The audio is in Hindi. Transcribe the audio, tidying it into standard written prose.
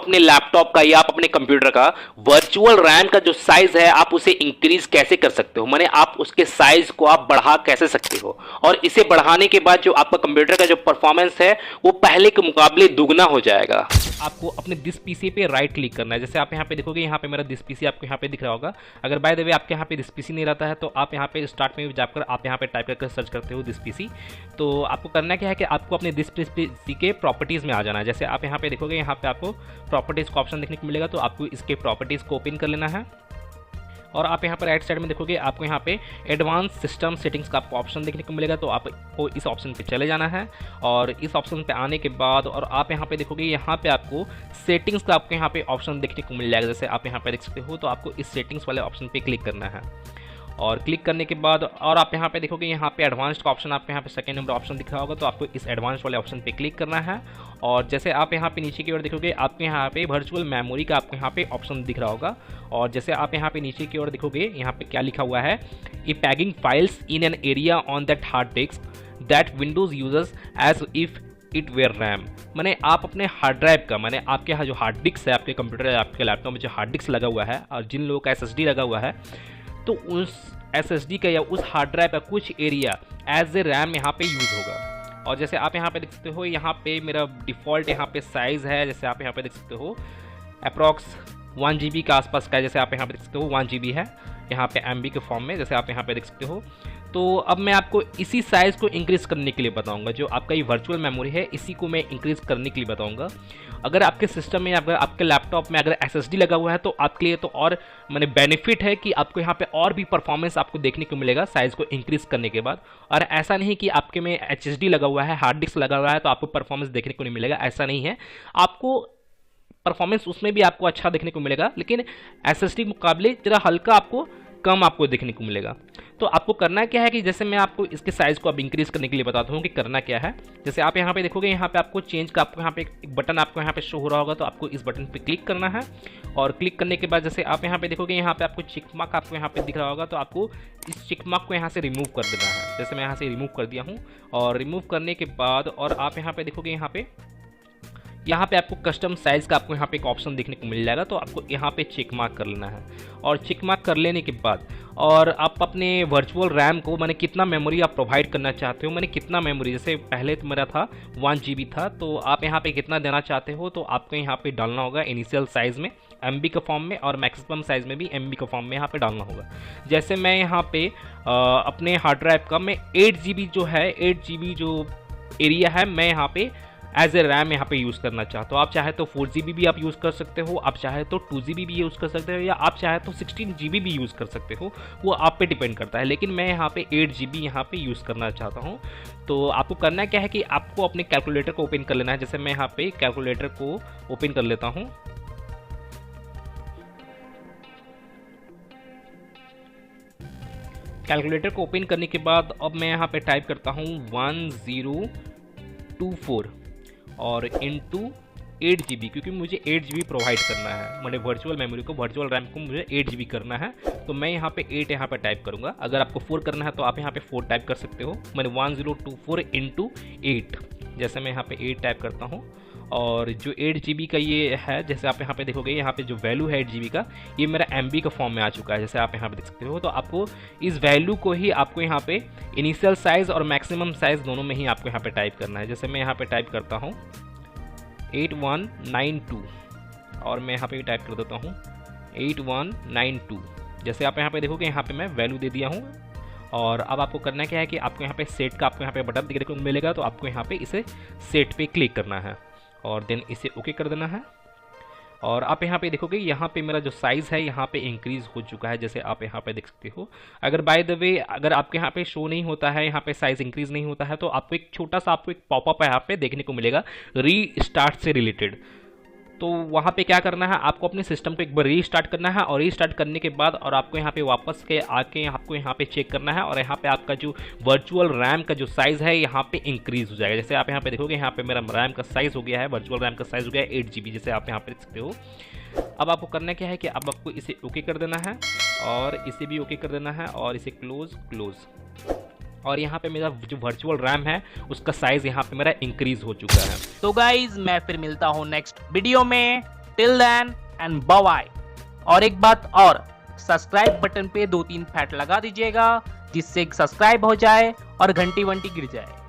अपने लैपटॉप का या आप अपने कंप्यूटर का वर्चुअल रैम का जो साइज है आप उसे इंक्रीज कैसे कर सकते हो, माने आप उसके साइज को आप बढ़ा कैसे सकते हो, और इसे बढ़ाने के बाद जो आपका कंप्यूटर का जो परफॉर्मेंस है वो पहले के मुकाबले दुगना हो जाएगा। आपको अपने दिस पीसी पे राइट क्लिक करना है। जैसे आप यहाँ पे देखोगे, यहाँ पे मेरा दिस पीसी आपको यहाँ पे दिख रहा होगा। अगर बाय द वे आपके यहाँ पे दिस पीसी नहीं रहता है तो आप यहाँ पे स्टार्ट में जाकर आप यहाँ पे टाइप करके सर्च करते हो दिस पीसी। तो आपको करना क्या है कि आपको अपने दिस पीसी के प्रॉपर्टीज़ में आ जाना है। जैसे आप यहाँ पे देखोगे, यहाँ पे आपको प्रॉपर्टीज़ का ऑप्शन देखने को मिलेगा, तो आपको इसके प्रॉपर्टीज़ को ओपन कर लेना है। और आप यहाँ पर राइट साइड में देखोगे, आपको यहाँ पे एडवांस सिस्टम सेटिंग्स का आपको ऑप्शन देखने को मिलेगा, तो आपको इस ऑप्शन पे चले जाना है। और इस ऑप्शन पे आने के बाद और आप यहाँ पे देखोगे, यहाँ पे आपको सेटिंग्स का आपको यहाँ पे ऑप्शन देखने को मिल जाएगा। जैसे आप यहाँ पे देख सकते हो, तो आपको इस सेटिंग्स वाले ऑप्शन पे क्लिक करना है। और क्लिक करने के बाद और आप यहाँ पे देखोगे, यहाँ पे एडवांस्ड का ऑप्शन आपको यहाँ पे सेकंड नंबर ऑप्शन दिख रहा होगा, तो आपको इस एडवांस वाले ऑप्शन पे क्लिक करना है। और जैसे आप यहाँ पे नीचे की ओर देखोगे, आपके यहाँ पे वर्चुअल मेमोरी का आपको यहाँ पे ऑप्शन दिख रहा होगा। और जैसे आप यहाँ पे नीचे की ओर देखोगे, यहाँ पे क्या लिखा हुआ है, a paging files in an area on that hard disk that Windows users as if it were RAM. माने आप अपने हार्ड ड्राइव का, माने आपके यहाँ जो हार्ड डिस्क है, आपके कंप्यूटर या आपके लैपटॉप में जो हार्ड डिस्क लगा हुआ है और जिन लोगों का SSD लगा हुआ है, तो उस SSD का या उस हार्ड ड्राइव का कुछ एरिया एज ए रैम यहाँ पे यूज़ होगा। और जैसे आप यहाँ पे देख सकते हो, यहाँ पे मेरा डिफ़ॉल्ट यहाँ पे साइज़ है, जैसे आप यहाँ पे देख सकते हो अप्रॉक्स 1 GB के आसपास का है। जैसे आप यहाँ पे देख सकते हो 1 GB है यहाँ पे MB के फॉर्म में, जैसे आप यहाँ पे देख सकते हो। तो अब मैं आपको इसी साइज़ को इंक्रीज़ करने के लिए बताऊंगा। जो आपका ये वर्चुअल मेमोरी है, इसी को मैं इंक्रीज़ करने के लिए बताऊंगा। अगर आपके सिस्टम में, अगर आपके लैपटॉप में अगर SSD लगा हुआ है, तो आपके लिए तो और मैंने बेनिफिट है कि आपको यहाँ पे और भी परफॉर्मेंस आपको देखने को मिलेगा साइज़ को इंक्रीज़ करने के बाद। और ऐसा नहीं कि आपके में HSD लगा हुआ है, हार्ड डिस्क लगा हुआ है, तो आपको परफॉर्मेंस देखने को नहीं मिलेगा, ऐसा नहीं है। आपको परफॉर्मेंस उसमें भी आपको अच्छा देखने को मिलेगा, लेकिन SSD मुकाबले ज़रा हल्का आपको कम आपको देखने को मिलेगा। तो आपको करना क्या है कि जैसे मैं आपको इसके साइज़ को अब इंक्रीज़ करने के लिए बताता हूँ कि करना क्या है। जैसे आप यहाँ पे देखोगे, यहाँ पे आपको चेंज का आपको यहाँ पे एक बटन आपको यहाँ पे शो हो रहा होगा, तो आपको इस बटन पे क्लिक करना है। और क्लिक करने के बाद जैसे आप यहाँ पे देखोगे, यहाँ पे आपको चिक मार्क आपको यहाँ पे दिख रहा होगा, तो आपको इस चिक मार्क को यहाँ से रिमूव कर देना है। जैसे मैं यहाँ से रिमूव कर दिया हूँ। और रिमूव करने के बाद और आप यहाँ पे देखोगे, यहाँ पे आपको कस्टम साइज़ का आपको यहाँ पे एक ऑप्शन देखने को मिल जाएगा, तो आपको यहाँ पे चेक मार्क कर लेना है। और चेक मार्क कर लेने के बाद और आप अपने वर्चुअल रैम को, मैंने कितना मेमोरी आप प्रोवाइड करना चाहते हो, मैंने कितना मेमोरी, जैसे पहले तो मेरा था 1 GB था, तो आप यहाँ पे कितना देना चाहते हो, तो आपको यहाँ पे डालना होगा इनिशियल साइज़ में MB के फॉर्म में, और मैक्सिमम साइज़ में भी MB के फॉर्म में यहाँ पे डालना होगा। जैसे मैं यहाँ पे अपने हार्ड ड्राइव का मैं 8 GB जो है, 8 GB जो एरिया है, मैं यहाँ पे एज ए रैम यहाँ पे यूज़ करना चाहते हो। आप चाहे तो 4 GB भी आप यूज़ कर सकते हो, आप चाहे तो 2 GB भी यूज़ कर सकते हो, या आप चाहे तो 16 GB भी यूज़ कर सकते हो, वो आप पे डिपेंड करता है। लेकिन मैं यहाँ पे 8 GB यहाँ पे यूज़ करना चाहता हूँ। तो आपको करना क्या है कि आपको अपने कैलकुलेटर को ओपन कर लेना है। जैसे मैं यहाँ पे कैलकुलेटर को ओपन कर लेता हूँ। कैलकुलेटर को ओपन करने के बाद अब मैं यहाँ पे टाइप करता हूँ 1024 और इंटू 8 GB, क्योंकि मुझे 8 GB प्रोवाइड करना है। मैंने वर्चुअल मेमोरी को, वर्चुअल रैम को मुझे 8 GB करना है, तो मैं यहाँ पे 8 यहाँ पे टाइप करूँगा। अगर आपको 4 करना है तो आप यहाँ पे 4 टाइप कर सकते हो। मैंने 1024 इंटू 8, जैसे मैं यहाँ पे 8 टाइप करता हूँ। और जो 8 GB का ये है, जैसे आप यहाँ पे देखोगे, यहाँ पे जो वैल्यू है 8 GB का, ये मेरा MB का फॉर्म में आ चुका है, जैसे आप यहाँ पे देख सकते हो। तो आपको इस वैल्यू को ही आपको यहाँ पे इनिशियल साइज़ और मैक्सिमम साइज़ दोनों में ही आपको यहाँ पे टाइप करना है। जैसे मैं यहाँ पे टाइप करता हूँ 8192 और मैं यहाँ पे टाइप कर देता हूँ 8192। जैसे आप यहाँ पे देखोगे, यहाँ पे मैं वैल्यू दे दिया हूँ। और अब आपको करना क्या है कि आपको यहाँ पे सेट का आपको यहाँ पे बटन देखने को मिलेगा, तो आपको यहाँ पे इसे सेट पे क्लिक करना है और देन इसे ओके कर देना है। और आप यहाँ पे देखोगे, यहाँ पे मेरा जो साइज़ है यहाँ पे इंक्रीज़ हो चुका है, जैसे आप यहाँ पे देख सकते हो। अगर बाय द वे अगर आपके यहाँ पे शो नहीं होता है, यहाँ पे साइज़ इंक्रीज़ नहीं होता है, तो आपको एक छोटा सा आपको एक पॉपअप यहाँ पे देखने को मिलेगा रीस्टार्ट से रिलेटेड। तो वहाँ पे क्या करना है, आपको अपने सिस्टम को एक बार रीस्टार्ट करना है, और रीस्टार्ट करने के बाद और आपको यहाँ पे वापस के आके आपको यहाँ पे चेक करना है, और यहाँ पे आपका जो वर्चुअल रैम का जो साइज़ है यहाँ पे इंक्रीज़ हो जाएगा। जैसे आप यहाँ पे देखोगे, यहाँ पे मेरा रैम का साइज़ हो गया है, वर्चुअल रैम का साइज़ हो गया है 8 GB, जैसे आप यहाँ पे देख सकते हो। अब आपको करना क्या है कि अब आपको इसे ओके कर देना है, और इसे भी ओके कर देना है, और इसे क्लोज। और यहाँ पे मेरा जो वर्चुअल रैम है उसका साइज़ यहाँ पे मेरा इंक्रीज़ हो चुका है। तो गाइज मैं फिर मिलता हूँ नेक्स्ट वीडियो में, टिल देन एंड बाय। और एक बात और, सब्सक्राइब बटन पे 2-3 फैट लगा दीजिएगा जिससे सब्सक्राइब हो जाए और घंटी वंटी गिर जाए।